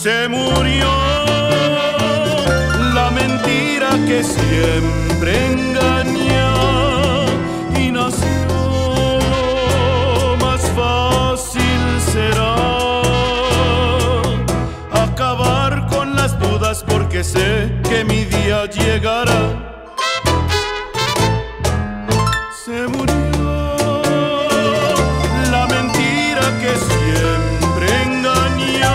Se murió la mentira que siempre engaña y nació más fácil será acabar con las dudas porque sé que mi día llegará. Se murió la mentira que siempre engaña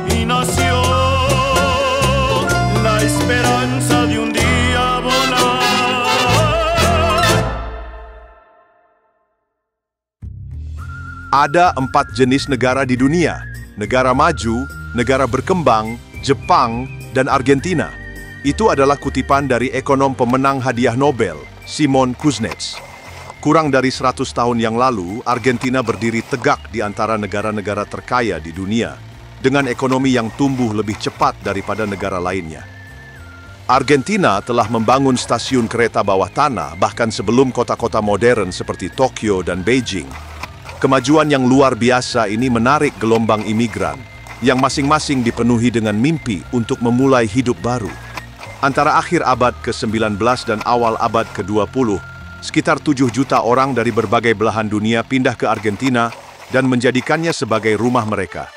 y nació la esperanza de un día volar. Ada 4 jenis negara di dunia: negara maju, negara berkembang, Jepang, dan Argentina. Itu adalah kutipan dari ekonom pemenang hadiah Nobel, Simon Kuznets. Kurang dari 100 tahun yang lalu, Argentina berdiri tegak di antara negara-negara terkaya di dunia, dengan ekonomi yang tumbuh lebih cepat daripada negara lainnya. Argentina telah membangun stasiun kereta bawah tanah bahkan sebelum kota-kota modern seperti Tokyo dan Beijing. Kemajuan yang luar biasa ini menarik gelombang imigran, yang masing-masing dipenuhi dengan mimpi untuk memulai hidup baru. Antara akhir abad ke-19 dan awal abad ke-20, sekitar 7 juta orang dari berbagai belahan dunia pindah ke Argentina dan menjadikannya sebagai rumah mereka.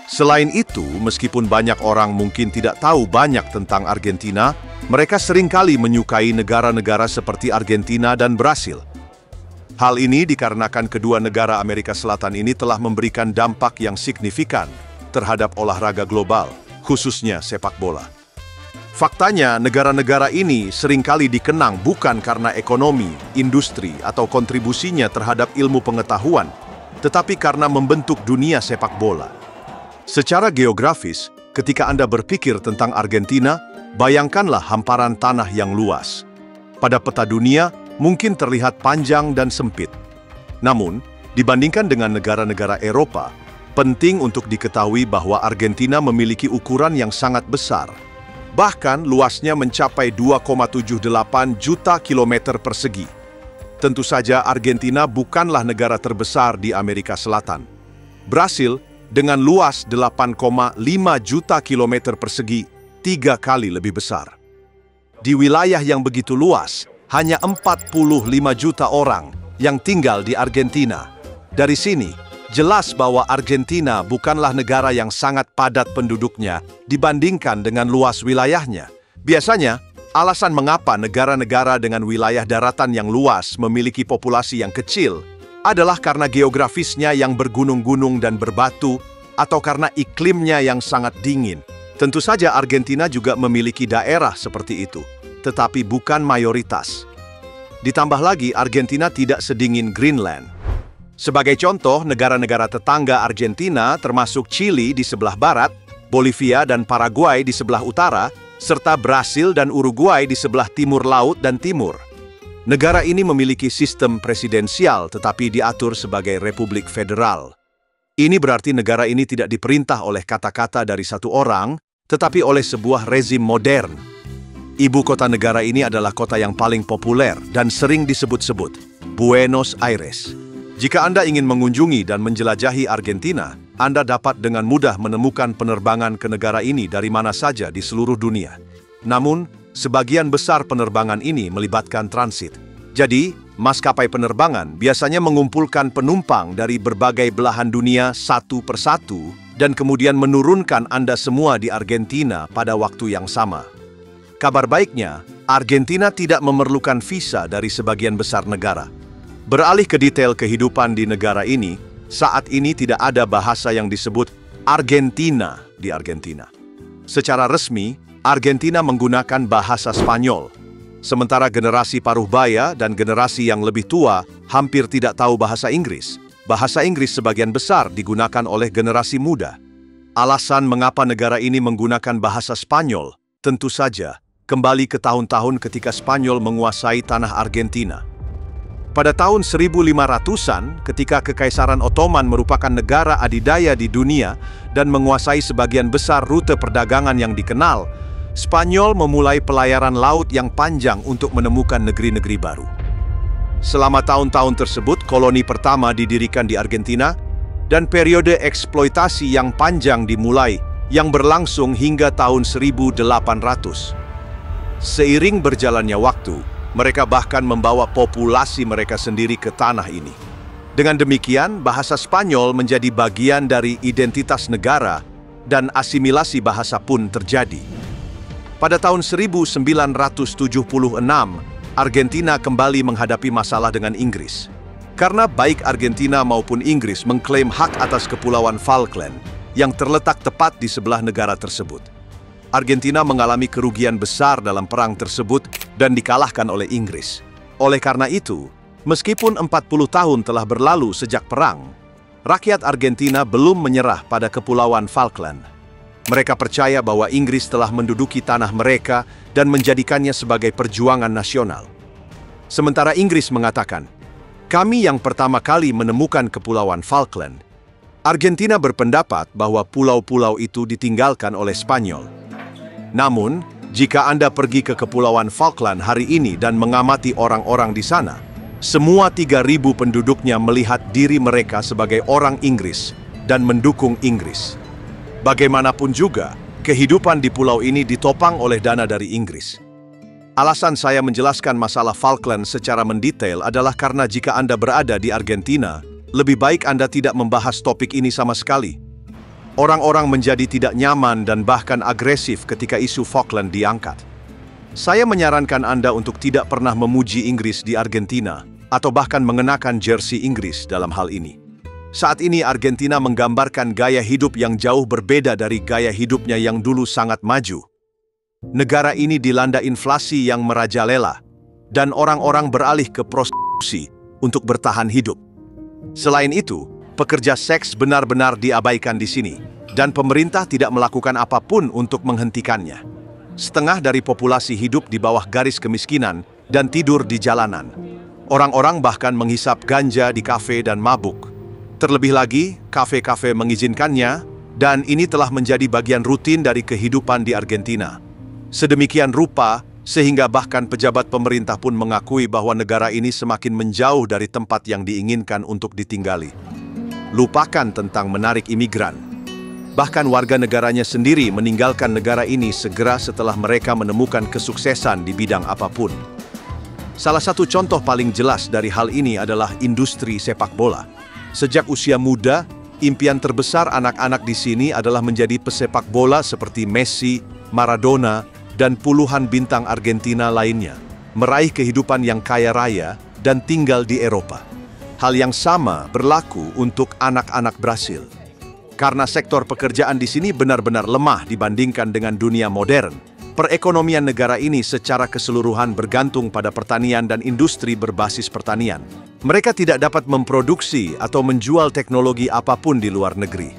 Selain itu, meskipun banyak orang mungkin tidak tahu banyak tentang Argentina, mereka seringkali menyukai negara-negara seperti Argentina dan Brasil. Hal ini dikarenakan kedua negara Amerika Selatan ini telah memberikan dampak yang signifikan terhadap olahraga global, khususnya sepak bola. Faktanya, negara-negara ini seringkali dikenang bukan karena ekonomi, industri, atau kontribusinya terhadap ilmu pengetahuan, tetapi karena membentuk dunia sepak bola. Secara geografis, ketika Anda berpikir tentang Argentina, bayangkanlah hamparan tanah yang luas. Pada peta dunia, mungkin terlihat panjang dan sempit. Namun, dibandingkan dengan negara-negara Eropa, penting untuk diketahui bahwa Argentina memiliki ukuran yang sangat besar. Bahkan luasnya mencapai 2,78 juta kilometer persegi. Tentu saja Argentina bukanlah negara terbesar di Amerika Selatan. Brasil dengan luas 8,5 juta kilometer persegi, 3 kali lebih besar. Di wilayah yang begitu luas, hanya 45 juta orang yang tinggal di Argentina. Dari sini, jelas bahwa Argentina bukanlah negara yang sangat padat penduduknya dibandingkan dengan luas wilayahnya. Biasanya, alasan mengapa negara-negara dengan wilayah daratan yang luas memiliki populasi yang kecil adalah karena geografisnya yang bergunung-gunung dan berbatu atau karena iklimnya yang sangat dingin. Tentu saja Argentina juga memiliki daerah seperti itu, tetapi bukan mayoritas. Ditambah lagi, Argentina tidak sedingin Greenland. Sebagai contoh, negara-negara tetangga Argentina termasuk Chili di sebelah barat, Bolivia dan Paraguay di sebelah utara, serta Brasil dan Uruguay di sebelah timur laut dan timur. Negara ini memiliki sistem presidensial tetapi diatur sebagai republik federal. Ini berarti negara ini tidak diperintah oleh kata-kata dari satu orang, tetapi oleh sebuah rezim modern. Ibu kota negara ini adalah kota yang paling populer dan sering disebut-sebut, Buenos Aires. Jika Anda ingin mengunjungi dan menjelajahi Argentina, Anda dapat dengan mudah menemukan penerbangan ke negara ini dari mana saja di seluruh dunia. Namun, sebagian besar penerbangan ini melibatkan transit. Jadi, maskapai penerbangan biasanya mengumpulkan penumpang dari berbagai belahan dunia satu persatu dan kemudian menurunkan Anda semua di Argentina pada waktu yang sama. Kabar baiknya, Argentina tidak memerlukan visa dari sebagian besar negara. Beralih ke detail kehidupan di negara ini, saat ini tidak ada bahasa yang disebut Argentina di Argentina. Secara resmi, Argentina menggunakan bahasa Spanyol. Sementara generasi paruh baya dan generasi yang lebih tua hampir tidak tahu bahasa Inggris. Bahasa Inggris sebagian besar digunakan oleh generasi muda. Alasan mengapa negara ini menggunakan bahasa Spanyol, tentu saja, kembali ke tahun-tahun ketika Spanyol menguasai tanah Argentina. Pada tahun 1500-an, ketika Kekaisaran Ottoman merupakan negara adidaya di dunia dan menguasai sebagian besar rute perdagangan yang dikenal, Spanyol memulai pelayaran laut yang panjang untuk menemukan negeri-negeri baru. Selama tahun-tahun tersebut, koloni pertama didirikan di Argentina, dan periode eksploitasi yang panjang dimulai yang berlangsung hingga tahun 1800. Seiring berjalannya waktu, mereka bahkan membawa populasi mereka sendiri ke tanah ini. Dengan demikian, bahasa Spanyol menjadi bagian dari identitas negara dan asimilasi bahasa pun terjadi. Pada tahun 1976, Argentina kembali menghadapi masalah dengan Inggris. Karena baik Argentina maupun Inggris mengklaim hak atas Kepulauan Falkland yang terletak tepat di sebelah negara tersebut. Argentina mengalami kerugian besar dalam perang tersebut dan dikalahkan oleh Inggris. Oleh karena itu, meskipun 40 tahun telah berlalu sejak perang, rakyat Argentina belum menyerah pada Kepulauan Falkland. Mereka percaya bahwa Inggris telah menduduki tanah mereka dan menjadikannya sebagai perjuangan nasional. Sementara Inggris mengatakan, "Kami yang pertama kali menemukan Kepulauan Falkland." Argentina berpendapat bahwa pulau-pulau itu ditinggalkan oleh Spanyol. Namun, jika Anda pergi ke Kepulauan Falkland hari ini dan mengamati orang-orang di sana, semua 3.000 penduduknya melihat diri mereka sebagai orang Inggris dan mendukung Inggris. Bagaimanapun juga, kehidupan di pulau ini ditopang oleh dana dari Inggris. Alasan saya menjelaskan masalah Falkland secara mendetail adalah karena jika Anda berada di Argentina, lebih baik Anda tidak membahas topik ini sama sekali. Orang-orang menjadi tidak nyaman dan bahkan agresif ketika isu Falkland diangkat. Saya menyarankan Anda untuk tidak pernah memuji Inggris di Argentina atau bahkan mengenakan jersey Inggris dalam hal ini. Saat ini Argentina menggambarkan gaya hidup yang jauh berbeda dari gaya hidupnya yang dulu sangat maju. Negara ini dilanda inflasi yang merajalela dan orang-orang beralih ke prostitusi untuk bertahan hidup. Selain itu, pekerja seks benar-benar diabaikan di sini dan pemerintah tidak melakukan apapun untuk menghentikannya. Setengah dari populasi hidup di bawah garis kemiskinan dan tidur di jalanan. Orang-orang bahkan menghisap ganja di kafe dan mabuk. Terlebih lagi, kafe-kafe mengizinkannya, dan ini telah menjadi bagian rutin dari kehidupan di Argentina. Sedemikian rupa, sehingga bahkan pejabat pemerintah pun mengakui bahwa negara ini semakin menjauh dari tempat yang diinginkan untuk ditinggali. Lupakan tentang menarik imigran. Bahkan warga negaranya sendiri meninggalkan negara ini segera setelah mereka menemukan kesuksesan di bidang apapun. Salah satu contoh paling jelas dari hal ini adalah industri sepak bola. Sejak usia muda, impian terbesar anak-anak di sini adalah menjadi pesepak bola seperti Messi, Maradona, dan puluhan bintang Argentina lainnya, meraih kehidupan yang kaya raya dan tinggal di Eropa. Hal yang sama berlaku untuk anak-anak Brasil. Karena sektor pekerjaan di sini benar-benar lemah dibandingkan dengan dunia modern, perekonomian negara ini secara keseluruhan bergantung pada pertanian dan industri berbasis pertanian. Mereka tidak dapat memproduksi atau menjual teknologi apapun di luar negeri.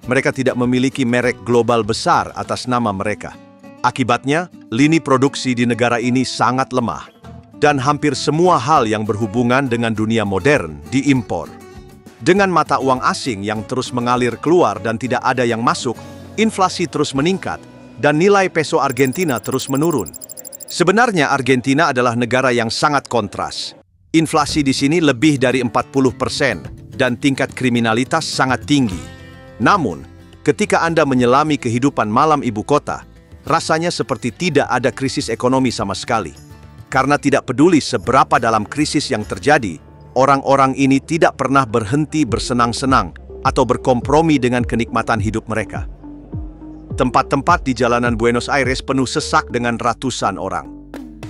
Mereka tidak memiliki merek global besar atas nama mereka. Akibatnya, lini produksi di negara ini sangat lemah, dan hampir semua hal yang berhubungan dengan dunia modern diimpor. Dengan mata uang asing yang terus mengalir keluar dan tidak ada yang masuk, inflasi terus meningkat, dan nilai peso Argentina terus menurun. Sebenarnya Argentina adalah negara yang sangat kontras. Inflasi di sini lebih dari 40% dan tingkat kriminalitas sangat tinggi. Namun, ketika Anda menyelami kehidupan malam ibu kota, rasanya seperti tidak ada krisis ekonomi sama sekali. Karena tidak peduli seberapa dalam krisis yang terjadi, orang-orang ini tidak pernah berhenti bersenang-senang atau berkompromi dengan kenikmatan hidup mereka. Tempat-tempat di jalanan Buenos Aires penuh sesak dengan ratusan orang.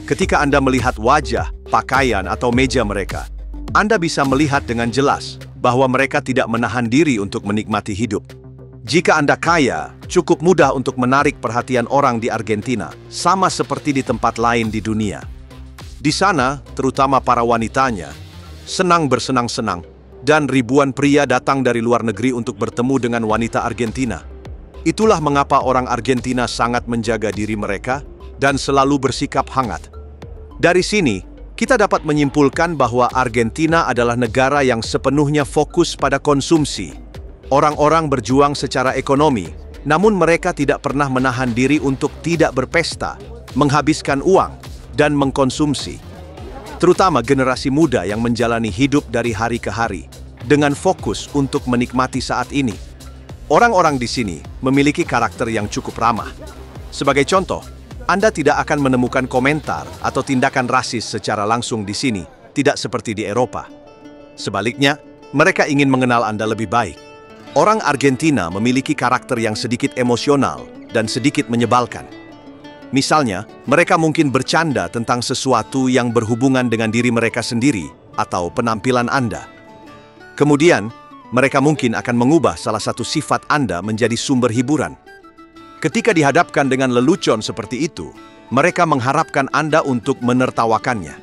Ketika Anda melihat wajah, pakaian, atau meja mereka, Anda bisa melihat dengan jelas bahwa mereka tidak menahan diri untuk menikmati hidup. Jika Anda kaya, cukup mudah untuk menarik perhatian orang di Argentina, sama seperti di tempat lain di dunia. Di sana, terutama para wanitanya, senang bersenang-senang, dan ribuan pria datang dari luar negeri untuk bertemu dengan wanita Argentina. Itulah mengapa orang Argentina sangat menjaga diri mereka dan selalu bersikap hangat. Dari sini, kita dapat menyimpulkan bahwa Argentina adalah negara yang sepenuhnya fokus pada konsumsi. Orang-orang berjuang secara ekonomi, namun mereka tidak pernah menahan diri untuk tidak berpesta, menghabiskan uang, dan mengkonsumsi. Terutama generasi muda yang menjalani hidup dari hari ke hari. dengan fokus untuk menikmati saat ini. Orang-orang di sini memiliki karakter yang cukup ramah. Sebagai contoh, Anda tidak akan menemukan komentar atau tindakan rasis secara langsung di sini, tidak seperti di Eropa. Sebaliknya, mereka ingin mengenal Anda lebih baik. Orang Argentina memiliki karakter yang sedikit emosional dan sedikit menyebalkan. Misalnya, mereka mungkin bercanda tentang sesuatu yang berhubungan dengan diri mereka sendiri atau penampilan Anda. Kemudian, mereka mungkin akan mengubah salah satu sifat Anda menjadi sumber hiburan. Ketika dihadapkan dengan lelucon seperti itu, mereka mengharapkan Anda untuk menertawakannya.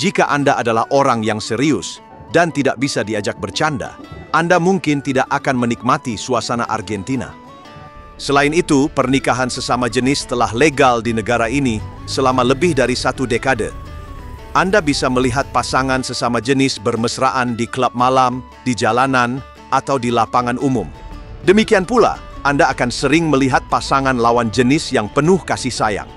Jika Anda adalah orang yang serius dan tidak bisa diajak bercanda, Anda mungkin tidak akan menikmati suasana Argentina. Selain itu, pernikahan sesama jenis telah legal di negara ini selama lebih dari 1 dekade. Anda bisa melihat pasangan sesama jenis bermesraan di klub malam, di jalanan, atau di lapangan umum. Demikian pula, Anda akan sering melihat pasangan lawan jenis yang penuh kasih sayang.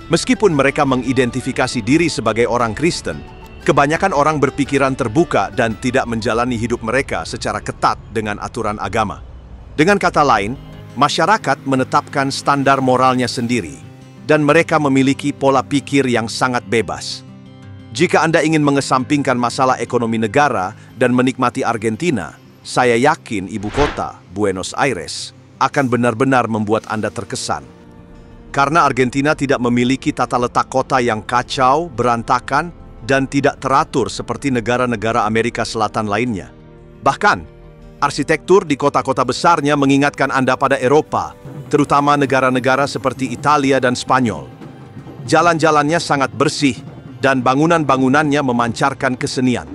Meskipun mereka mengidentifikasi diri sebagai orang Kristen, kebanyakan orang berpikiran terbuka dan tidak menjalani hidup mereka secara ketat dengan aturan agama. Dengan kata lain, masyarakat menetapkan standar moralnya sendiri, dan mereka memiliki pola pikir yang sangat bebas. Jika Anda ingin mengesampingkan masalah ekonomi negara dan menikmati Argentina, saya yakin ibu kota, Buenos Aires, akan benar-benar membuat Anda terkesan. Karena Argentina tidak memiliki tata letak kota yang kacau, berantakan, dan tidak teratur seperti negara-negara Amerika Selatan lainnya. Bahkan, arsitektur di kota-kota besarnya mengingatkan Anda pada Eropa, terutama negara-negara seperti Italia dan Spanyol. Jalan-jalannya sangat bersih, dan bangunan-bangunannya memancarkan kesenian.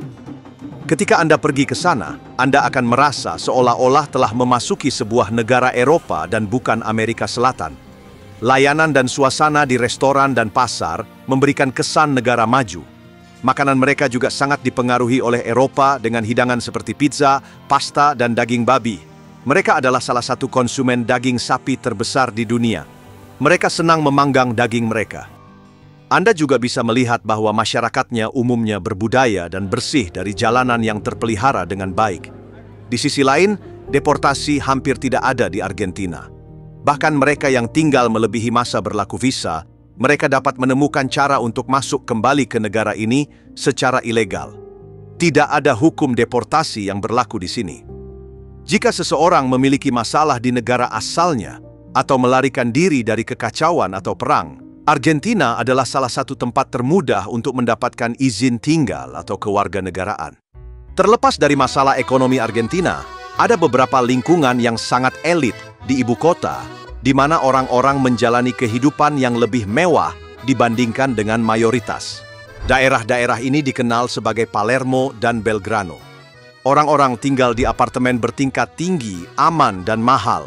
Ketika Anda pergi ke sana, Anda akan merasa seolah-olah telah memasuki sebuah negara Eropa dan bukan Amerika Selatan. Layanan dan suasana di restoran dan pasar memberikan kesan negara maju. Makanan mereka juga sangat dipengaruhi oleh Eropa dengan hidangan seperti pizza, pasta, dan daging babi. Mereka adalah salah satu konsumen daging sapi terbesar di dunia. Mereka senang memanggang daging mereka. Anda juga bisa melihat bahwa masyarakatnya umumnya berbudaya dan bersih dari jalanan yang terpelihara dengan baik. Di sisi lain, deportasi hampir tidak ada di Argentina. Bahkan mereka yang tinggal melebihi masa berlaku visa, mereka dapat menemukan cara untuk masuk kembali ke negara ini secara ilegal. Tidak ada hukum deportasi yang berlaku di sini. Jika seseorang memiliki masalah di negara asalnya atau melarikan diri dari kekacauan atau perang, Argentina adalah salah satu tempat termudah untuk mendapatkan izin tinggal atau kewarganegaraan. Terlepas dari masalah ekonomi Argentina, ada beberapa lingkungan yang sangat elit di ibu kota, di mana orang-orang menjalani kehidupan yang lebih mewah dibandingkan dengan mayoritas. Daerah-daerah ini dikenal sebagai Palermo dan Belgrano. Orang-orang tinggal di apartemen bertingkat tinggi, aman, dan mahal.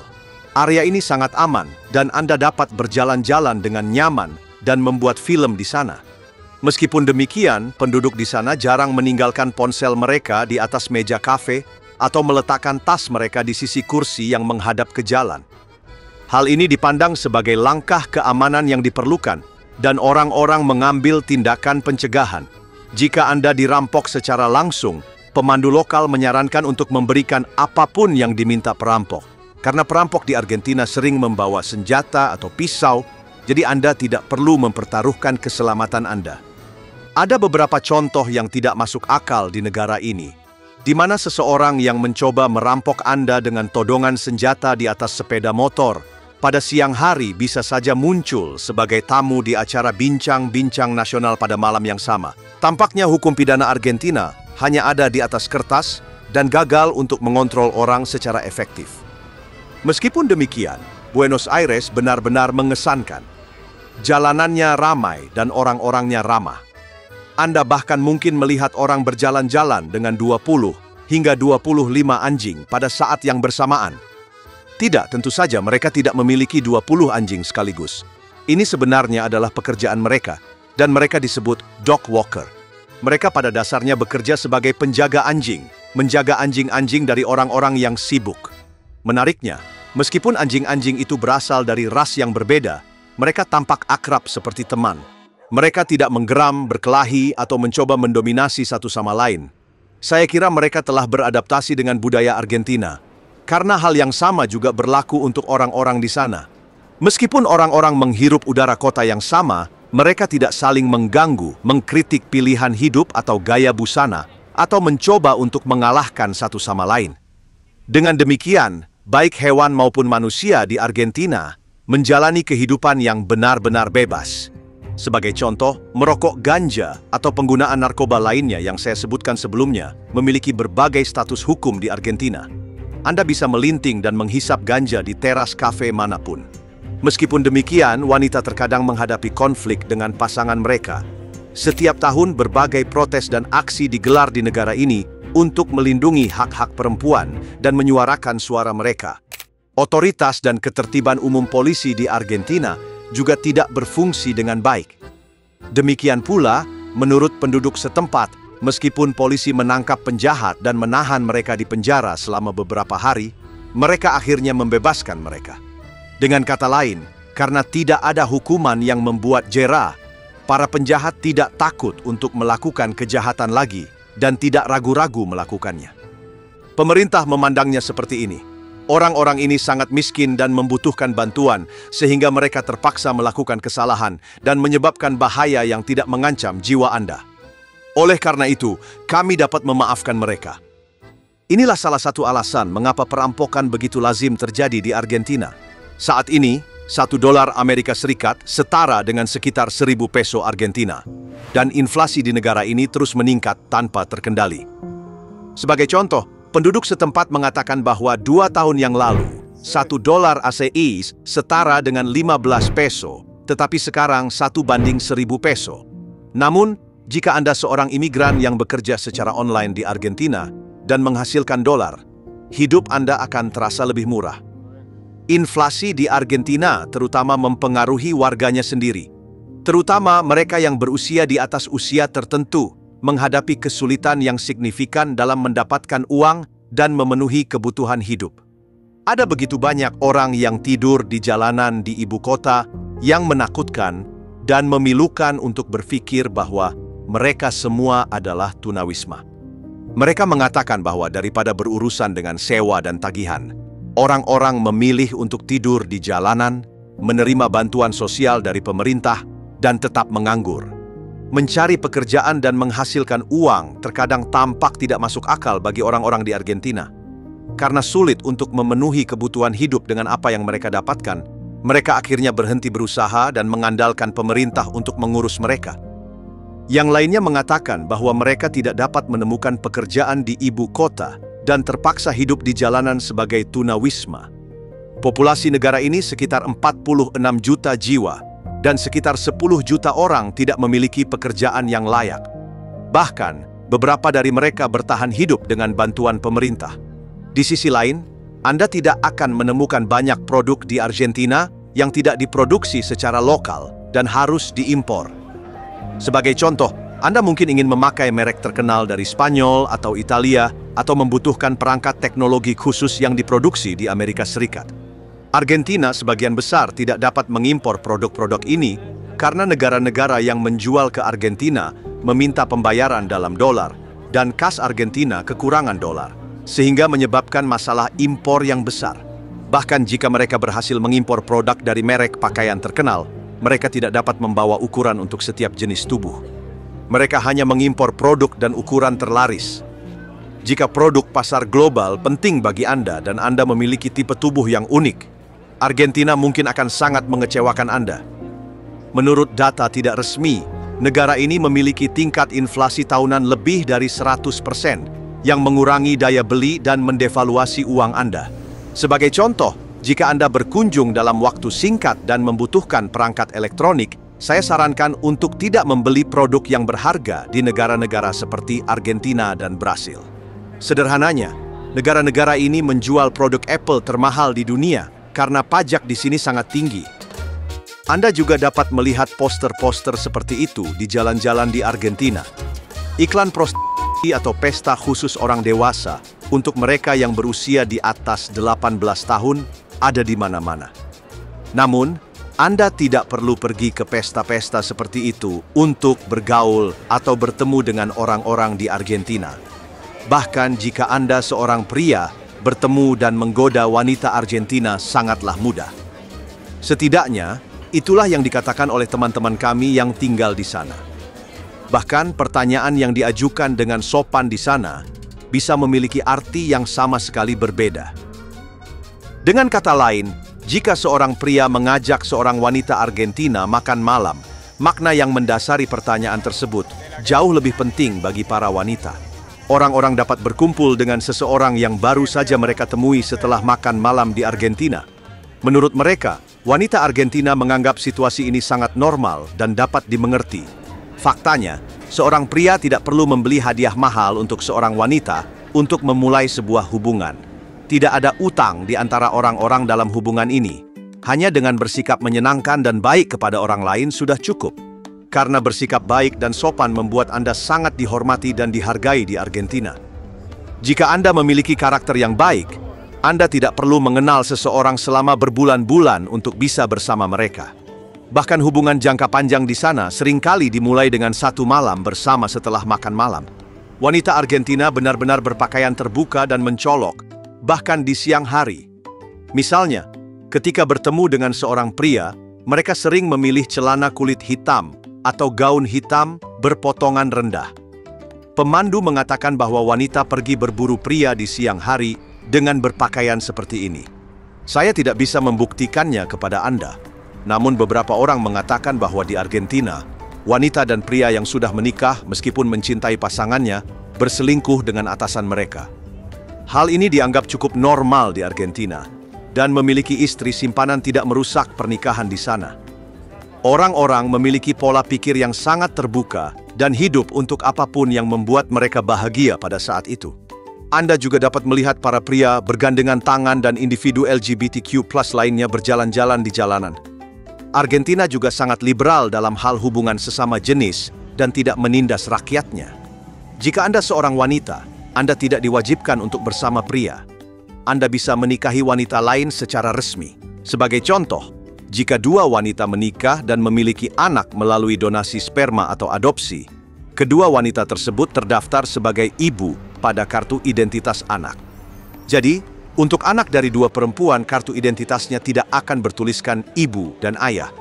Area ini sangat aman, dan Anda dapat berjalan-jalan dengan nyaman dan membuat film di sana. Meskipun demikian, penduduk di sana jarang meninggalkan ponsel mereka di atas meja kafe atau meletakkan tas mereka di sisi kursi yang menghadap ke jalan. Hal ini dipandang sebagai langkah keamanan yang diperlukan, dan orang-orang mengambil tindakan pencegahan. Jika Anda dirampok secara langsung, pemandu lokal menyarankan untuk memberikan apapun yang diminta perampok. Karena perampok di Argentina sering membawa senjata atau pisau, jadi Anda tidak perlu mempertaruhkan keselamatan Anda. Ada beberapa contoh yang tidak masuk akal di negara ini, di mana seseorang yang mencoba merampok Anda dengan todongan senjata di atas sepeda motor pada siang hari bisa saja muncul sebagai tamu di acara bincang-bincang nasional pada malam yang sama. Tampaknya hukum pidana Argentina hanya ada di atas kertas dan gagal untuk mengontrol orang secara efektif. Meskipun demikian, Buenos Aires benar-benar mengesankan. Jalanannya ramai dan orang-orangnya ramah. Anda bahkan mungkin melihat orang berjalan-jalan dengan 20 hingga 25 anjing pada saat yang bersamaan. Tidak, tentu saja mereka tidak memiliki 20 anjing sekaligus. Ini sebenarnya adalah pekerjaan mereka, dan mereka disebut dog walker. Mereka pada dasarnya bekerja sebagai penjaga anjing, menjaga anjing-anjing dari orang-orang yang sibuk. Menariknya, meskipun anjing-anjing itu berasal dari ras yang berbeda, mereka tampak akrab seperti teman. Mereka tidak menggeram, berkelahi, atau mencoba mendominasi satu sama lain. Saya kira mereka telah beradaptasi dengan budaya Argentina, karena hal yang sama juga berlaku untuk orang-orang di sana. Meskipun orang-orang menghirup udara kota yang sama, mereka tidak saling mengganggu, mengkritik pilihan hidup atau gaya busana, atau mencoba untuk mengalahkan satu sama lain. Dengan demikian, baik hewan maupun manusia di Argentina menjalani kehidupan yang benar-benar bebas. Sebagai contoh, merokok ganja atau penggunaan narkoba lainnya yang saya sebutkan sebelumnya memiliki berbagai status hukum di Argentina. Anda bisa melinting dan menghisap ganja di teras kafe manapun. Meskipun demikian, wanita terkadang menghadapi konflik dengan pasangan mereka. Setiap tahun berbagai protes dan aksi digelar di negara ini untuk melindungi hak-hak perempuan dan menyuarakan suara mereka. Otoritas dan ketertiban umum polisi di Argentina juga tidak berfungsi dengan baik. Demikian pula, menurut penduduk setempat, meskipun polisi menangkap penjahat dan menahan mereka di penjara selama beberapa hari, mereka akhirnya membebaskan mereka. Dengan kata lain, karena tidak ada hukuman yang membuat jera, para penjahat tidak takut untuk melakukan kejahatan lagi dan tidak ragu-ragu melakukannya. Pemerintah memandangnya seperti ini. Orang-orang ini sangat miskin dan membutuhkan bantuan, sehingga mereka terpaksa melakukan kesalahan dan menyebabkan bahaya yang tidak mengancam jiwa Anda. Oleh karena itu, kami dapat memaafkan mereka. Inilah salah satu alasan mengapa perampokan begitu lazim terjadi di Argentina. Saat ini, $1 Amerika Serikat setara dengan sekitar 1.000 peso Argentina, dan inflasi di negara ini terus meningkat tanpa terkendali. Sebagai contoh, penduduk setempat mengatakan bahwa 2 tahun yang lalu, $1 ACI setara dengan 15 peso, tetapi sekarang 1:1.000 peso. Namun, jika Anda seorang imigran yang bekerja secara online di Argentina dan menghasilkan dolar, hidup Anda akan terasa lebih murah. Inflasi di Argentina terutama mempengaruhi warganya sendiri, terutama mereka yang berusia di atas usia tertentu, menghadapi kesulitan yang signifikan dalam mendapatkan uang dan memenuhi kebutuhan hidup. Ada begitu banyak orang yang tidur di jalanan di ibu kota yang menakutkan dan memilukan untuk berpikir bahwa mereka semua adalah tunawisma. Mereka mengatakan bahwa daripada berurusan dengan sewa dan tagihan, orang-orang memilih untuk tidur di jalanan, menerima bantuan sosial dari pemerintah, dan tetap menganggur. Mencari pekerjaan dan menghasilkan uang terkadang tampak tidak masuk akal bagi orang-orang di Argentina. Karena sulit untuk memenuhi kebutuhan hidup dengan apa yang mereka dapatkan, mereka akhirnya berhenti berusaha dan mengandalkan pemerintah untuk mengurus mereka. Yang lainnya mengatakan bahwa mereka tidak dapat menemukan pekerjaan di ibu kota dan terpaksa hidup di jalanan sebagai tunawisma. Populasi negara ini sekitar 46 juta jiwa, dan sekitar 10 juta orang tidak memiliki pekerjaan yang layak. Bahkan, beberapa dari mereka bertahan hidup dengan bantuan pemerintah. Di sisi lain, Anda tidak akan menemukan banyak produk di Argentina yang tidak diproduksi secara lokal dan harus diimpor. Sebagai contoh, Anda mungkin ingin memakai merek terkenal dari Spanyol atau Italia, atau membutuhkan perangkat teknologi khusus yang diproduksi di Amerika Serikat. Argentina sebagian besar tidak dapat mengimpor produk-produk ini karena negara-negara yang menjual ke Argentina meminta pembayaran dalam dolar dan kas Argentina kekurangan dolar, sehingga menyebabkan masalah impor yang besar. Bahkan jika mereka berhasil mengimpor produk dari merek pakaian terkenal, mereka tidak dapat membawa ukuran untuk setiap jenis tubuh. Mereka hanya mengimpor produk dan ukuran terlaris. Jika produk pasar global penting bagi Anda dan Anda memiliki tipe tubuh yang unik, Argentina mungkin akan sangat mengecewakan Anda. Menurut data tidak resmi, negara ini memiliki tingkat inflasi tahunan lebih dari 100%, yang mengurangi daya beli dan mendevaluasi uang Anda. Sebagai contoh, jika Anda berkunjung dalam waktu singkat dan membutuhkan perangkat elektronik, saya sarankan untuk tidak membeli produk yang berharga di negara-negara seperti Argentina dan Brasil. Sederhananya, negara-negara ini menjual produk Apple termahal di dunia, karena pajak di sini sangat tinggi. Anda juga dapat melihat poster-poster seperti itu di jalan-jalan di Argentina. Iklan prostitusi atau pesta khusus orang dewasa untuk mereka yang berusia di atas 18 tahun ada di mana-mana. Namun, Anda tidak perlu pergi ke pesta-pesta seperti itu untuk bergaul atau bertemu dengan orang-orang di Argentina. Bahkan jika Anda seorang pria, bertemu dan menggoda wanita Argentina sangatlah mudah. Setidaknya, itulah yang dikatakan oleh teman-teman kami yang tinggal di sana. Bahkan pertanyaan yang diajukan dengan sopan di sana bisa memiliki arti yang sama sekali berbeda. Dengan kata lain, jika seorang pria mengajak seorang wanita Argentina makan malam, makna yang mendasari pertanyaan tersebut jauh lebih penting bagi para wanita. Orang-orang dapat berkumpul dengan seseorang yang baru saja mereka temui setelah makan malam di Argentina. Menurut mereka, wanita Argentina menganggap situasi ini sangat normal dan dapat dimengerti. Faktanya, seorang pria tidak perlu membeli hadiah mahal untuk seorang wanita untuk memulai sebuah hubungan. Tidak ada utang di antara orang-orang dalam hubungan ini. Hanya dengan bersikap menyenangkan dan baik kepada orang lain sudah cukup. Karena bersikap baik dan sopan membuat Anda sangat dihormati dan dihargai di Argentina. Jika Anda memiliki karakter yang baik, Anda tidak perlu mengenal seseorang selama berbulan-bulan untuk bisa bersama mereka. Bahkan hubungan jangka panjang di sana seringkali dimulai dengan satu malam bersama setelah makan malam. Wanita Argentina benar-benar berpakaian terbuka dan mencolok, bahkan di siang hari. Misalnya, ketika bertemu dengan seorang pria, mereka sering memilih celana kulit hitam atau gaun hitam berpotongan rendah. Pemandu mengatakan bahwa wanita pergi berburu pria di siang hari dengan berpakaian seperti ini. Saya tidak bisa membuktikannya kepada Anda. Namun beberapa orang mengatakan bahwa di Argentina, wanita dan pria yang sudah menikah meskipun mencintai pasangannya, berselingkuh dengan atasan mereka. Hal ini dianggap cukup normal di Argentina, dan memiliki istri simpanan tidak merusak pernikahan di sana. Orang-orang memiliki pola pikir yang sangat terbuka dan hidup untuk apapun yang membuat mereka bahagia pada saat itu. Anda juga dapat melihat para pria bergandengan tangan dan individu LGBTQ+ lainnya berjalan-jalan di jalanan. Argentina juga sangat liberal dalam hal hubungan sesama jenis dan tidak menindas rakyatnya. Jika Anda seorang wanita, Anda tidak diwajibkan untuk bersama pria. Anda bisa menikahi wanita lain secara resmi. Sebagai contoh, jika dua wanita menikah dan memiliki anak melalui donasi sperma atau adopsi, kedua wanita tersebut terdaftar sebagai ibu pada kartu identitas anak. Jadi, untuk anak dari dua perempuan, kartu identitasnya tidak akan bertuliskan ibu dan ayah.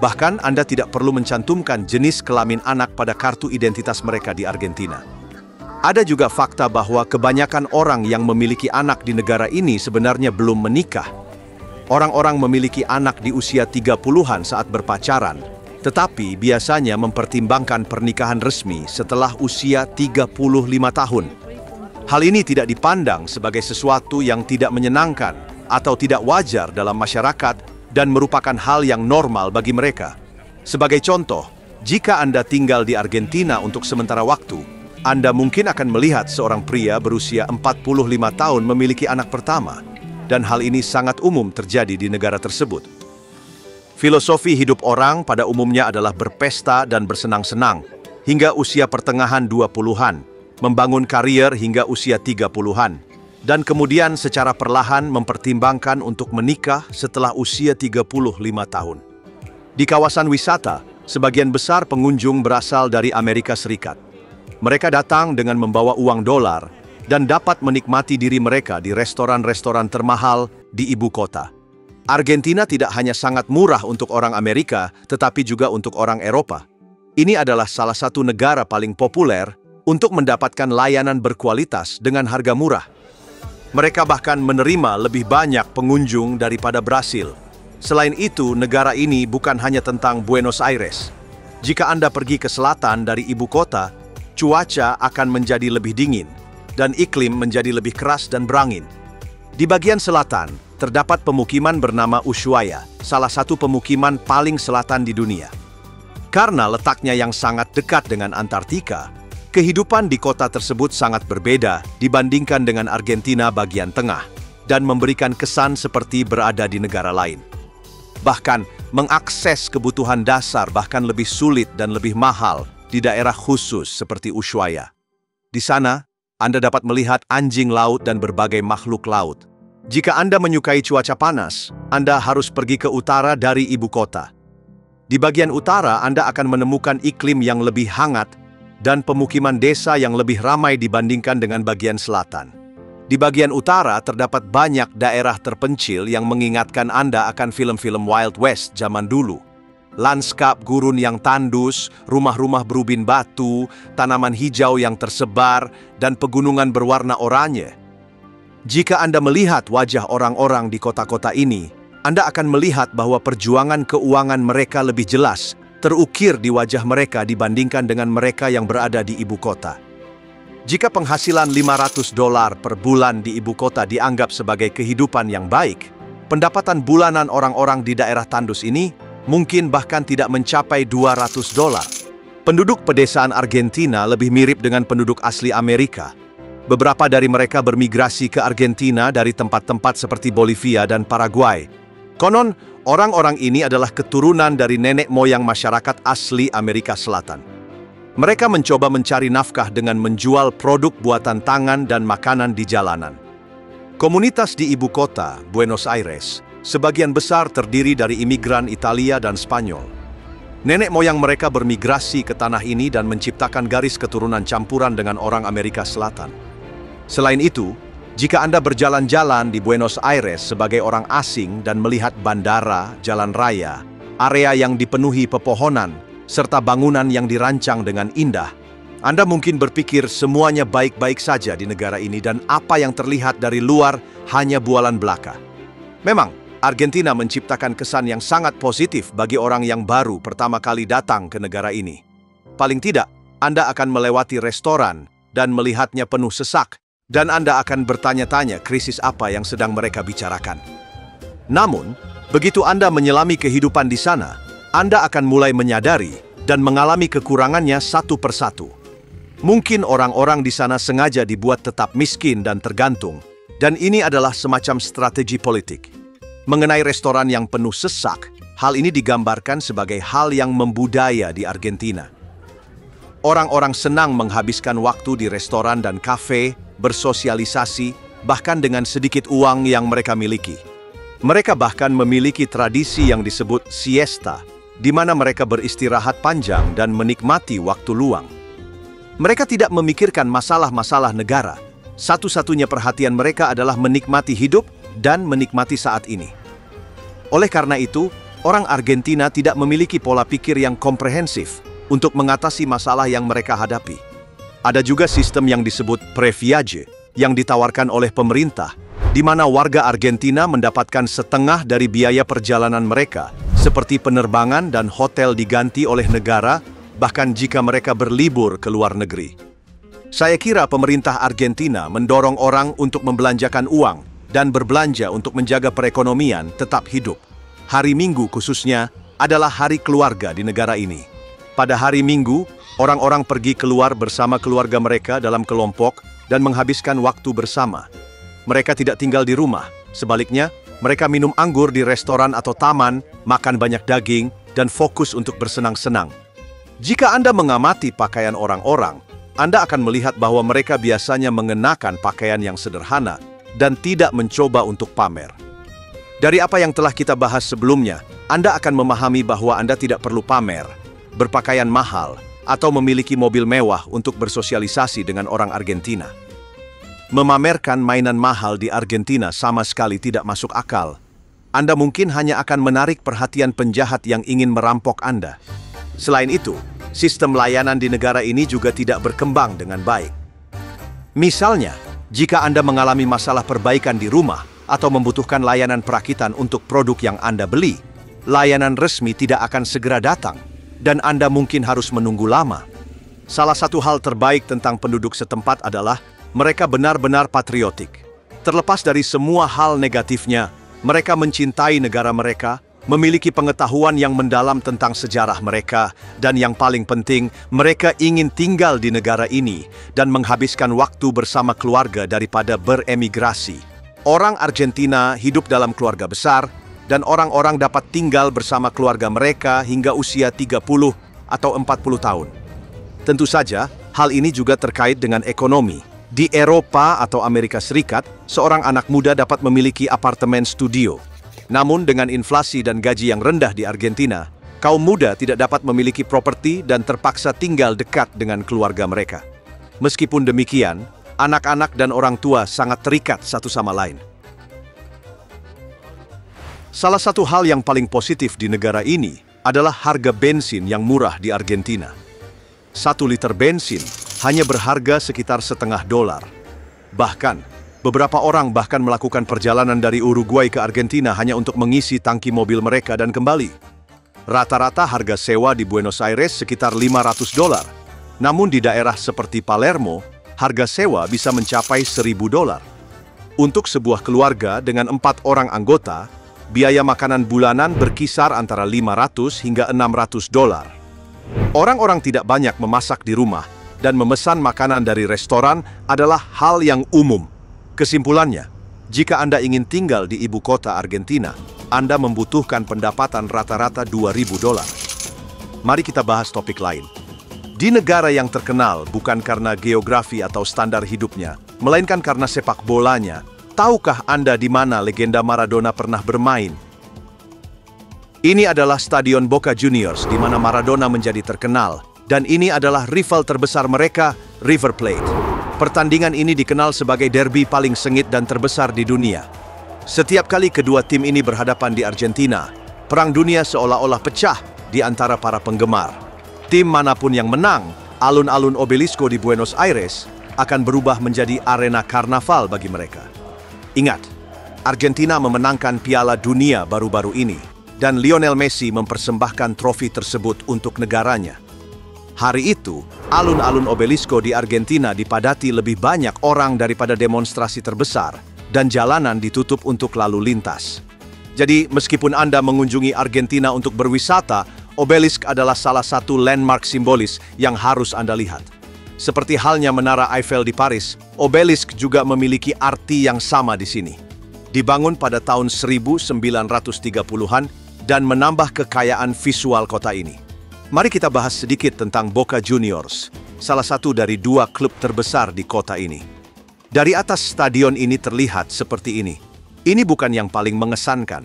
Bahkan Anda tidak perlu mencantumkan jenis kelamin anak pada kartu identitas mereka di Argentina. Ada juga fakta bahwa kebanyakan orang yang memiliki anak di negara ini sebenarnya belum menikah. Orang-orang memiliki anak di usia 30-an saat berpacaran, tetapi biasanya mempertimbangkan pernikahan resmi setelah usia 35 tahun. Hal ini tidak dipandang sebagai sesuatu yang tidak menyenangkan atau tidak wajar dalam masyarakat dan merupakan hal yang normal bagi mereka. Sebagai contoh, jika Anda tinggal di Argentina untuk sementara waktu, Anda mungkin akan melihat seorang pria berusia 45 tahun memiliki anak pertama, dan hal ini sangat umum terjadi di negara tersebut. Filosofi hidup orang pada umumnya adalah berpesta dan bersenang-senang hingga usia pertengahan 20-an, membangun karier hingga usia 30-an, dan kemudian secara perlahan mempertimbangkan untuk menikah setelah usia 35 tahun. Di kawasan wisata, sebagian besar pengunjung berasal dari Amerika Serikat. Mereka datang dengan membawa uang dolar dan dapat menikmati diri mereka di restoran-restoran termahal di ibu kota. Argentina tidak hanya sangat murah untuk orang Amerika, tetapi juga untuk orang Eropa. Ini adalah salah satu negara paling populer untuk mendapatkan layanan berkualitas dengan harga murah. Mereka bahkan menerima lebih banyak pengunjung daripada Brasil. Selain itu, negara ini bukan hanya tentang Buenos Aires. Jika Anda pergi ke selatan dari ibu kota, cuaca akan menjadi lebih dingin, dan iklim menjadi lebih keras dan berangin. Di bagian selatan, terdapat pemukiman bernama Ushuaia, salah satu pemukiman paling selatan di dunia. Karena letaknya yang sangat dekat dengan Antartika, kehidupan di kota tersebut sangat berbeda dibandingkan dengan Argentina bagian tengah, dan memberikan kesan seperti berada di negara lain. Bahkan, mengakses kebutuhan dasar bahkan lebih sulit dan lebih mahal di daerah khusus seperti Ushuaia. Di sana, Anda dapat melihat anjing laut dan berbagai makhluk laut. Jika Anda menyukai cuaca panas, Anda harus pergi ke utara dari ibu kota. Di bagian utara, Anda akan menemukan iklim yang lebih hangat dan pemukiman desa yang lebih ramai dibandingkan dengan bagian selatan. Di bagian utara terdapat banyak daerah terpencil yang mengingatkan Anda akan film-film Wild West zaman dulu. Lanskap gurun yang tandus, rumah-rumah berubin batu, tanaman hijau yang tersebar, dan pegunungan berwarna oranye. Jika Anda melihat wajah orang-orang di kota-kota ini, Anda akan melihat bahwa perjuangan keuangan mereka lebih jelas, terukir di wajah mereka dibandingkan dengan mereka yang berada di ibu kota. Jika penghasilan $500 per bulan di ibu kota dianggap sebagai kehidupan yang baik, pendapatan bulanan orang-orang di daerah tandus ini mungkin bahkan tidak mencapai $200. Penduduk pedesaan Argentina lebih mirip dengan penduduk asli Amerika. Beberapa dari mereka bermigrasi ke Argentina dari tempat-tempat seperti Bolivia dan Paraguay. Konon, orang-orang ini adalah keturunan dari nenek moyang masyarakat asli Amerika Selatan. Mereka mencoba mencari nafkah dengan menjual produk buatan tangan dan makanan di jalanan. Komunitas di ibu kota, Buenos Aires, sebagian besar terdiri dari imigran Italia dan Spanyol. Nenek moyang mereka bermigrasi ke tanah ini dan menciptakan garis keturunan campuran dengan orang Amerika Selatan. Selain itu, jika Anda berjalan-jalan di Buenos Aires sebagai orang asing dan melihat bandara, jalan raya, area yang dipenuhi pepohonan, serta bangunan yang dirancang dengan indah, Anda mungkin berpikir semuanya baik-baik saja di negara ini dan apa yang terlihat dari luar hanya bualan belaka. Memang, Argentina menciptakan kesan yang sangat positif bagi orang yang baru pertama kali datang ke negara ini. Paling tidak, Anda akan melewati restoran dan melihatnya penuh sesak, dan Anda akan bertanya-tanya krisis apa yang sedang mereka bicarakan. Namun, begitu Anda menyelami kehidupan di sana, Anda akan mulai menyadari dan mengalami kekurangannya satu persatu. Mungkin orang-orang di sana sengaja dibuat tetap miskin dan tergantung, dan ini adalah semacam strategi politik. Mengenai restoran yang penuh sesak, hal ini digambarkan sebagai hal yang membudaya di Argentina. Orang-orang senang menghabiskan waktu di restoran dan kafe, bersosialisasi, bahkan dengan sedikit uang yang mereka miliki. Mereka bahkan memiliki tradisi yang disebut siesta, di mana mereka beristirahat panjang dan menikmati waktu luang. Mereka tidak memikirkan masalah-masalah negara. Satu-satunya perhatian mereka adalah menikmati hidup dan menikmati saat ini. Oleh karena itu, orang Argentina tidak memiliki pola pikir yang komprehensif untuk mengatasi masalah yang mereka hadapi. Ada juga sistem yang disebut previaje yang ditawarkan oleh pemerintah, di mana warga Argentina mendapatkan setengah dari biaya perjalanan mereka, seperti penerbangan dan hotel diganti oleh negara, bahkan jika mereka berlibur ke luar negeri. Saya kira pemerintah Argentina mendorong orang untuk membelanjakan uang dan berbelanja untuk menjaga perekonomian tetap hidup. Hari Minggu khususnya adalah hari keluarga di negara ini. Pada hari Minggu, orang-orang pergi keluar bersama keluarga mereka dalam kelompok dan menghabiskan waktu bersama. Mereka tidak tinggal di rumah. Sebaliknya, mereka minum anggur di restoran atau taman, makan banyak daging, dan fokus untuk bersenang-senang. Jika Anda mengamati pakaian orang-orang, Anda akan melihat bahwa mereka biasanya mengenakan pakaian yang sederhana dan tidak mencoba untuk pamer. Dari apa yang telah kita bahas sebelumnya, Anda akan memahami bahwa Anda tidak perlu pamer, berpakaian mahal, atau memiliki mobil mewah untuk bersosialisasi dengan orang Argentina. Memamerkan mainan mahal di Argentina sama sekali tidak masuk akal. Anda mungkin hanya akan menarik perhatian penjahat yang ingin merampok Anda. Selain itu, sistem layanan di negara ini juga tidak berkembang dengan baik. Misalnya, jika Anda mengalami masalah perbaikan di rumah atau membutuhkan layanan perakitan untuk produk yang Anda beli, layanan resmi tidak akan segera datang, dan Anda mungkin harus menunggu lama. Salah satu hal terbaik tentang penduduk setempat adalah mereka benar-benar patriotik. Terlepas dari semua hal negatifnya, mereka mencintai negara mereka, memiliki pengetahuan yang mendalam tentang sejarah mereka, dan yang paling penting, mereka ingin tinggal di negara ini dan menghabiskan waktu bersama keluarga daripada beremigrasi. Orang Argentina hidup dalam keluarga besar, dan orang-orang dapat tinggal bersama keluarga mereka hingga usia 30 atau 40 tahun. Tentu saja, hal ini juga terkait dengan ekonomi. Di Eropa atau Amerika Serikat, seorang anak muda dapat memiliki apartemen studio. Namun dengan inflasi dan gaji yang rendah di Argentina, Kaum muda tidak dapat memiliki properti dan terpaksa tinggal dekat dengan keluarga mereka. Meskipun demikian, anak-anak dan orang tua sangat terikat satu sama lain. Salah satu hal yang paling positif di negara ini adalah harga bensin yang murah di Argentina. 1 liter bensin hanya berharga sekitar $0,5. Bahkan, beberapa orang bahkan melakukan perjalanan dari Uruguay ke Argentina hanya untuk mengisi tangki mobil mereka dan kembali. Rata-rata harga sewa di Buenos Aires sekitar $500. Namun di daerah seperti Palermo, harga sewa bisa mencapai $1.000. Untuk sebuah keluarga dengan 4 orang anggota, biaya makanan bulanan berkisar antara $500 hingga $600. Orang-orang tidak banyak memasak di rumah, dan memesan makanan dari restoran adalah hal yang umum. Kesimpulannya, jika Anda ingin tinggal di ibu kota Argentina, Anda membutuhkan pendapatan rata-rata $2.000. Mari kita bahas topik lain. Di negara yang terkenal bukan karena geografi atau standar hidupnya, melainkan karena sepak bolanya, tahukah Anda di mana legenda Maradona pernah bermain? Ini adalah Stadion Boca Juniors di mana Maradona menjadi terkenal, dan ini adalah rival terbesar mereka, River Plate. Pertandingan ini dikenal sebagai derby paling sengit dan terbesar di dunia. Setiap kali kedua tim ini berhadapan di Argentina, Perang Dunia seolah-olah pecah di antara para penggemar. Tim manapun yang menang, alun-alun Obelisco di Buenos Aires akan berubah menjadi arena karnaval bagi mereka. Ingat, Argentina memenangkan Piala Dunia baru-baru ini, dan Lionel Messi mempersembahkan trofi tersebut untuk negaranya. Hari itu, alun-alun Obelisco di Argentina dipadati lebih banyak orang daripada demonstrasi terbesar, dan jalanan ditutup untuk lalu lintas. Jadi, meskipun Anda mengunjungi Argentina untuk berwisata, Obelisk adalah salah satu landmark simbolis yang harus Anda lihat. Seperti halnya Menara Eiffel di Paris, Obelisk juga memiliki arti yang sama di sini. Dibangun pada tahun 1930-an dan menambah kekayaan visual kota ini. Mari kita bahas sedikit tentang Boca Juniors, salah satu dari 2 klub terbesar di kota ini. Dari atas stadion ini terlihat seperti ini. Ini bukan yang paling mengesankan,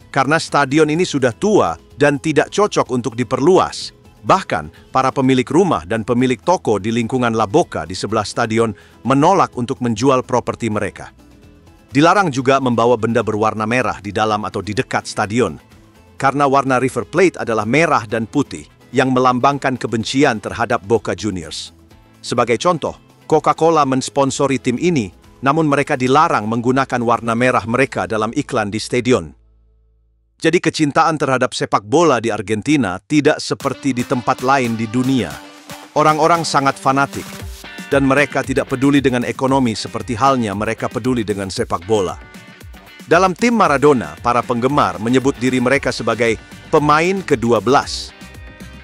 karena stadion ini sudah tua dan tidak cocok untuk diperluas. Bahkan, para pemilik rumah dan pemilik toko di lingkungan La Boca di sebelah stadion menolak untuk menjual properti mereka. Dilarang juga membawa benda berwarna merah di dalam atau di dekat stadion, karena warna River Plate adalah merah dan putih yang melambangkan kebencian terhadap Boca Juniors. Sebagai contoh, Coca-Cola mensponsori tim ini, namun mereka dilarang menggunakan warna merah mereka dalam iklan di stadion. Jadi kecintaan terhadap sepak bola di Argentina tidak seperti di tempat lain di dunia. Orang-orang sangat fanatik, dan mereka tidak peduli dengan ekonomi seperti halnya mereka peduli dengan sepak bola. Dalam tim Maradona, para penggemar menyebut diri mereka sebagai pemain ke-12.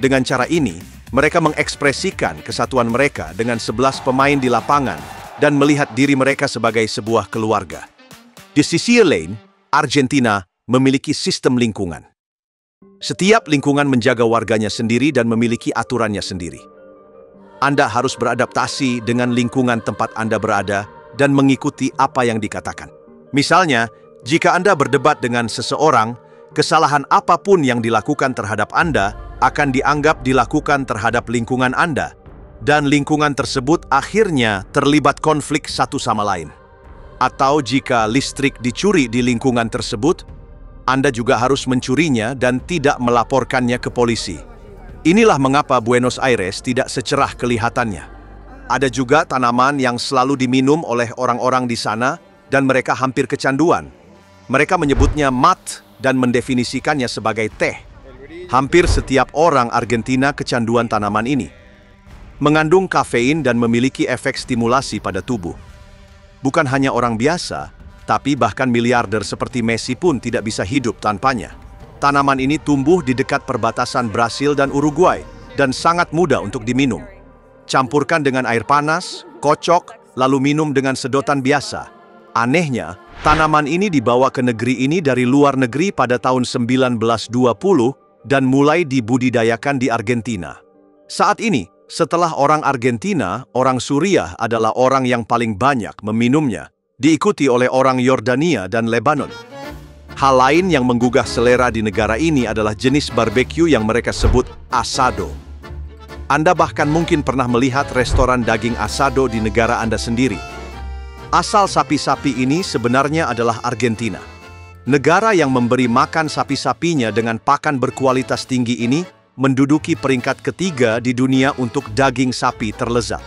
Dengan cara ini, mereka mengekspresikan kesatuan mereka dengan 11 pemain di lapangan dan melihat diri mereka sebagai sebuah keluarga. Di sisi lain, Argentina memiliki sistem lingkungan. Setiap lingkungan menjaga warganya sendiri dan memiliki aturannya sendiri. Anda harus beradaptasi dengan lingkungan tempat Anda berada dan mengikuti apa yang dikatakan. Misalnya, jika Anda berdebat dengan seseorang, kesalahan apapun yang dilakukan terhadap Anda akan dianggap dilakukan terhadap lingkungan Anda, dan lingkungan tersebut akhirnya terlibat konflik satu sama lain. Atau jika listrik dicuri di lingkungan tersebut, Anda juga harus mencurinya dan tidak melaporkannya ke polisi. Inilah mengapa Buenos Aires tidak secerah kelihatannya. Ada juga tanaman yang selalu diminum oleh orang-orang di sana, dan mereka hampir kecanduan. Mereka menyebutnya mat dan mendefinisikannya sebagai teh. Hampir setiap orang Argentina kecanduan tanaman ini. Mengandung kafein dan memiliki efek stimulasi pada tubuh. Bukan hanya orang biasa, tapi bahkan miliarder seperti Messi pun tidak bisa hidup tanpanya. Tanaman ini tumbuh di dekat perbatasan Brasil dan Uruguay, dan sangat mudah untuk diminum. Campurkan dengan air panas, kocok, lalu minum dengan sedotan biasa. Anehnya, tanaman ini dibawa ke negeri ini dari luar negeri pada tahun 1920, dan mulai dibudidayakan di Argentina. Saat ini, setelah orang Argentina, orang Suriah adalah orang yang paling banyak meminumnya, diikuti oleh orang Yordania dan Lebanon. Hal lain yang menggugah selera di negara ini adalah jenis barbeque yang mereka sebut asado. Anda bahkan mungkin pernah melihat restoran daging asado di negara Anda sendiri. Asal sapi-sapi ini sebenarnya adalah Argentina. Negara yang memberi makan sapi-sapinya dengan pakan berkualitas tinggi ini menduduki peringkat ketiga di dunia untuk daging sapi terlezat.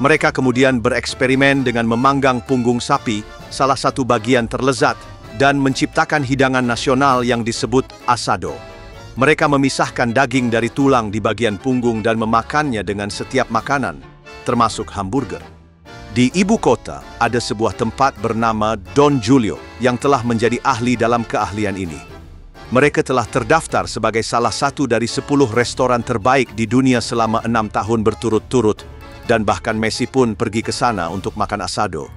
Mereka kemudian bereksperimen dengan memanggang punggung sapi, salah satu bagian terlezat, dan menciptakan hidangan nasional yang disebut asado. Mereka memisahkan daging dari tulang di bagian punggung dan memakannya dengan setiap makanan, termasuk hamburger. Di ibu kota, ada sebuah tempat bernama Don Julio yang telah menjadi ahli dalam keahlian ini. Mereka telah terdaftar sebagai salah satu dari 10 restoran terbaik di dunia selama 6 tahun berturut-turut, dan bahkan Messi pun pergi ke sana untuk makan asado.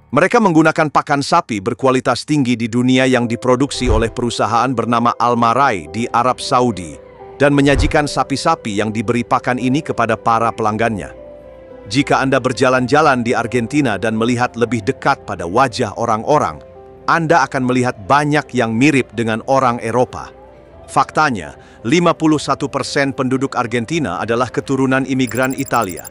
Mereka menggunakan pakan sapi berkualitas tinggi di dunia yang diproduksi oleh perusahaan bernama Almarai di Arab Saudi dan menyajikan sapi-sapi yang diberi pakan ini kepada para pelanggannya. Jika Anda berjalan-jalan di Argentina dan melihat lebih dekat pada wajah orang-orang, Anda akan melihat banyak yang mirip dengan orang Eropa. Faktanya, 51% penduduk Argentina adalah keturunan imigran Italia.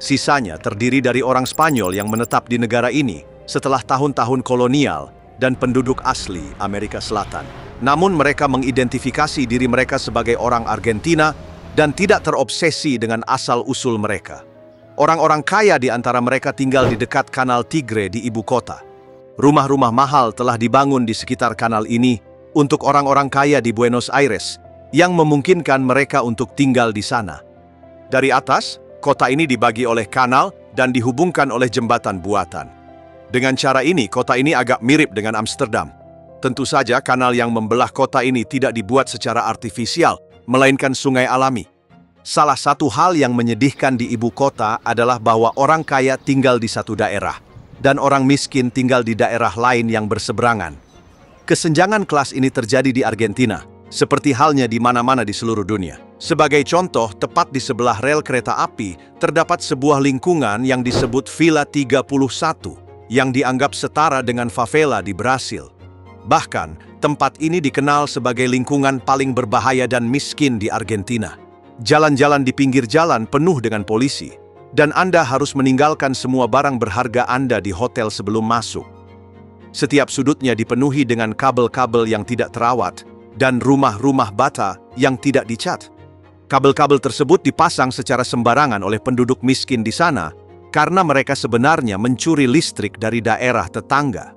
Sisanya terdiri dari orang Spanyol yang menetap di negara ini setelah tahun-tahun kolonial dan penduduk asli Amerika Selatan. Namun mereka mengidentifikasi diri mereka sebagai orang Argentina dan tidak terobsesi dengan asal-usul mereka. Orang-orang kaya di antara mereka tinggal di dekat Kanal Tigre di ibu kota. Rumah-rumah mahal telah dibangun di sekitar kanal ini untuk orang-orang kaya di Buenos Aires yang memungkinkan mereka untuk tinggal di sana. Dari atas, kota ini dibagi oleh kanal dan dihubungkan oleh jembatan buatan. Dengan cara ini, kota ini agak mirip dengan Amsterdam. Tentu saja kanal yang membelah kota ini tidak dibuat secara artifisial, melainkan sungai alami. Salah satu hal yang menyedihkan di ibu kota adalah bahwa orang kaya tinggal di satu daerah, dan orang miskin tinggal di daerah lain yang berseberangan. Kesenjangan kelas ini terjadi di Argentina, seperti halnya di mana-mana di seluruh dunia. Sebagai contoh, tepat di sebelah rel kereta api, terdapat sebuah lingkungan yang disebut Villa 31, yang dianggap setara dengan favela di Brasil. Bahkan, tempat ini dikenal sebagai lingkungan paling berbahaya dan miskin di Argentina. Jalan-jalan di pinggir jalan penuh dengan polisi, dan Anda harus meninggalkan semua barang berharga Anda di hotel sebelum masuk. Setiap sudutnya dipenuhi dengan kabel-kabel yang tidak terawat, dan rumah-rumah bata yang tidak dicat. Kabel-kabel tersebut dipasang secara sembarangan oleh penduduk miskin di sana, karena mereka sebenarnya mencuri listrik dari daerah tetangga.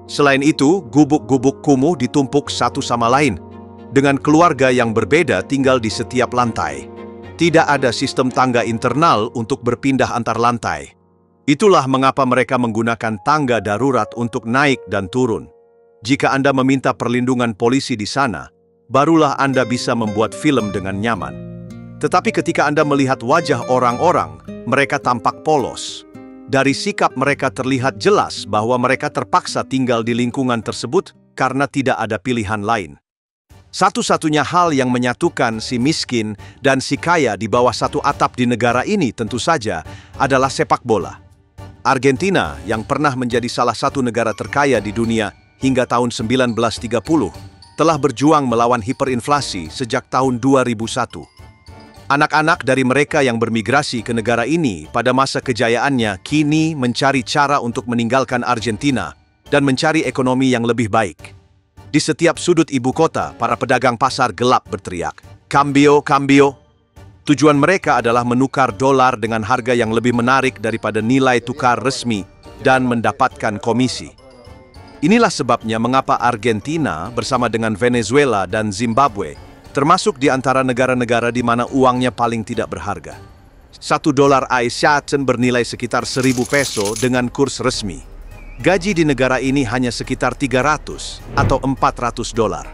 Selain itu, gubuk-gubuk kumuh ditumpuk satu sama lain, dengan keluarga yang berbeda tinggal di setiap lantai. Tidak ada sistem tangga internal untuk berpindah antar lantai. Itulah mengapa mereka menggunakan tangga darurat untuk naik dan turun. Jika Anda meminta perlindungan polisi di sana, barulah Anda bisa membuat film dengan nyaman. Tetapi ketika Anda melihat wajah orang-orang, mereka tampak polos. Dari sikap mereka terlihat jelas bahwa mereka terpaksa tinggal di lingkungan tersebut karena tidak ada pilihan lain. Satu-satunya hal yang menyatukan si miskin dan si kaya di bawah satu atap di negara ini tentu saja adalah sepak bola. Argentina, yang pernah menjadi salah satu negara terkaya di dunia hingga tahun 1930, telah berjuang melawan hiperinflasi sejak tahun 2001. Anak-anak dari mereka yang bermigrasi ke negara ini pada masa kejayaannya kini mencari cara untuk meninggalkan Argentina dan mencari ekonomi yang lebih baik. Di setiap sudut ibu kota, para pedagang pasar gelap berteriak, "Cambio, cambio." Tujuan mereka adalah menukar dolar dengan harga yang lebih menarik daripada nilai tukar resmi dan mendapatkan komisi. Inilah sebabnya mengapa Argentina bersama dengan Venezuela dan Zimbabwe termasuk di antara negara-negara di mana uangnya paling tidak berharga. $1 Aisyatan bernilai sekitar 1.000 peso dengan kurs resmi. Gaji di negara ini hanya sekitar 300 atau 400 dolar.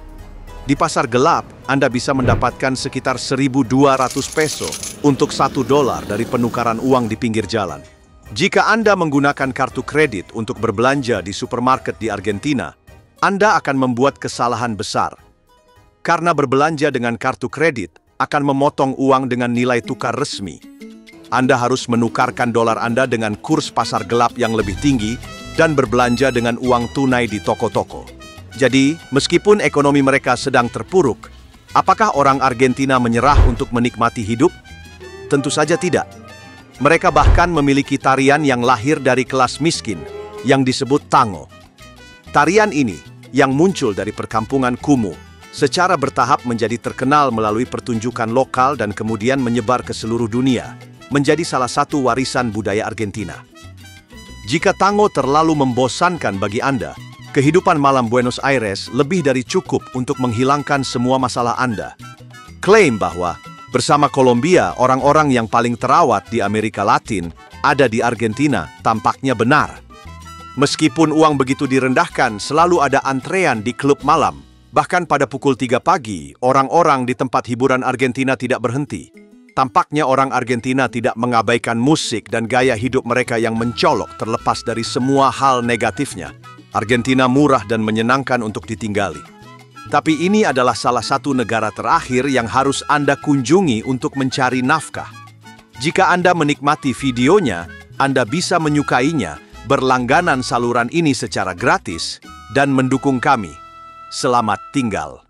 Di pasar gelap, Anda bisa mendapatkan sekitar 1.200 peso untuk $1 dari penukaran uang di pinggir jalan. Jika Anda menggunakan kartu kredit untuk berbelanja di supermarket di Argentina, Anda akan membuat kesalahan besar. Karena berbelanja dengan kartu kredit akan memotong uang dengan nilai tukar resmi. Anda harus menukarkan dolar Anda dengan kurs pasar gelap yang lebih tinggi dan berbelanja dengan uang tunai di toko-toko. Jadi, meskipun ekonomi mereka sedang terpuruk, apakah orang Argentina menyerah untuk menikmati hidup? Tentu saja tidak. Mereka bahkan memiliki tarian yang lahir dari kelas miskin, yang disebut tango. Tarian ini, yang muncul dari perkampungan kumuh, secara bertahap menjadi terkenal melalui pertunjukan lokal dan kemudian menyebar ke seluruh dunia, menjadi salah satu warisan budaya Argentina. Jika tango terlalu membosankan bagi Anda, kehidupan malam Buenos Aires lebih dari cukup untuk menghilangkan semua masalah Anda. Klaim bahwa bersama Kolombia, orang-orang yang paling terawat di Amerika Latin ada di Argentina tampaknya benar. Meskipun uang begitu direndahkan, selalu ada antrean di klub malam. Bahkan pada pukul 3 pagi, orang-orang di tempat hiburan Argentina tidak berhenti. Tampaknya orang Argentina tidak mengabaikan musik dan gaya hidup mereka yang mencolok terlepas dari semua hal negatifnya. Argentina murah dan menyenangkan untuk ditinggali. Tapi ini adalah salah satu negara terakhir yang harus Anda kunjungi untuk mencari nafkah. Jika Anda menikmati videonya, Anda bisa menyukainya, berlangganan saluran ini secara gratis, dan mendukung kami. Selamat tinggal.